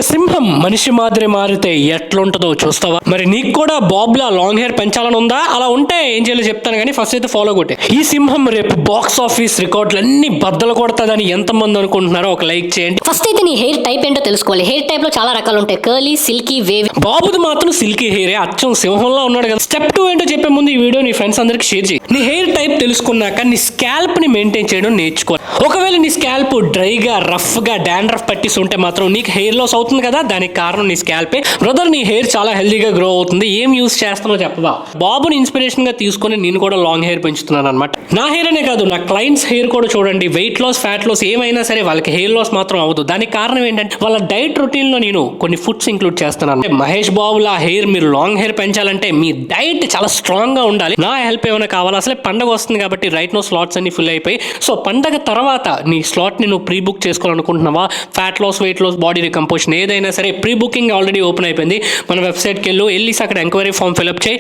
ఒక సింహం మనిషి మాదిరి మారితే ఎట్లుంటుందో చూస్తావా? మరి నీకు కూడా బాబ్లా లాంగ్ హెయిర్ పెంచాలని ఉందా? అలా ఉంటే ఏం చేయాలో చెప్తాను, కానీ ఫస్ట్ అయితే ఫాలో కొట్టే. ఈ సింహం రేపు బాక్స్ ఆఫీస్ రికార్డులు అన్ని బద్దలు కొడతాదని ఎంతమంది అనుకుంటున్నారో ఒక లైక్ చేయండి. ఫస్ట్ అయితే నీ హెయిర్ టైప్ ఏంటో తెలుసుకోవాలి. హెయిర్ టైప్ లో చాలా రకాలు ఉంటాయి, కర్లీ, సిల్కీ, వేవ్. బాబుది మాత్రం సిల్కీ హెయిర్, అచ్చం సింహంలో ఉన్నాడు కదా. స్టెప్ 2 ఏంటో చెప్పే ముందు ఈ వీడియో నీ ఫ్రెండ్స్ అందరికి షేర్ చేయి. నీ హెయిర్ టైప్ తెలుసుకున్నాక నీ స్కాల్ప్ ని మెయింటైన్ చేయడం నేర్చుకోవాలి. ఒకవేళ నీ స్కాల్ప్ డ్రైగా, రఫ్ గా, డాండ్రఫ్ పట్టిస్ ఉంటే మాత్రం నీకు హెయిర్ లాస్ అవుతుంది కదా. దానికి కారణం నీ స్కాల్పే. బ్రదర్, నీ హెయిర్ చాలా హెల్దీగా గ్రో అవుతుంది. ఏం యూస్ చేస్తానో చెప్పవా? బాబుని ఇన్స్పిరేషన్ గా తీసుకొని నేను కూడా లాంగ్ హెయిర్ పెంచుతున్నాను అనమాట. నా హెయిర్ అనే కాదు, నా క్లయింట్స్ హెయిర్ కూడా చూడండి. వెయిట్ లాస్, ఫ్యాట్ లాస్ ఏమైనా సరే వాళ్ళకి హెయిర్ లాస్ మాత్రం అవ్వదు. దానికి కారణం ఏంటంటే వాళ్ళ డైట్ రొటీన్ లో నేను కొన్ని ఫుడ్స్ ఇంక్లూడ్ చేస్తున్నాను. మహేష్ బాబులా హెయిర్ మీరు లాంగ్ హెయిర్ పెంచాలంటే మీ డైట్ చాలా స్ట్రాంగ్ గా ఉండాలి. నా హెల్ప్ ఏమైనా కావాలా? అసలే పండగ వస్తుంది కాబట్టి రైట్ నో స్లాట్స్ అన్ని ఫుల్ అయిపోయి. సో పండగ తర్వాత నీ స్లాట్ ని నువ్వు ప్రీ బుక్ చేసుకోవాలనుకుంటున్నావా? Fat loss, weight loss, body recomposition ఏదైనా సరే ప్రీ బుకింగ్ ఆల్రెడీ ఓపెన్ అయిపోయింది. మన వెబ్సైట్కి వెళ్ళి అక్కడ ఎంక్వైరీ ఫామ్ ఫిల్అప్ చేయి.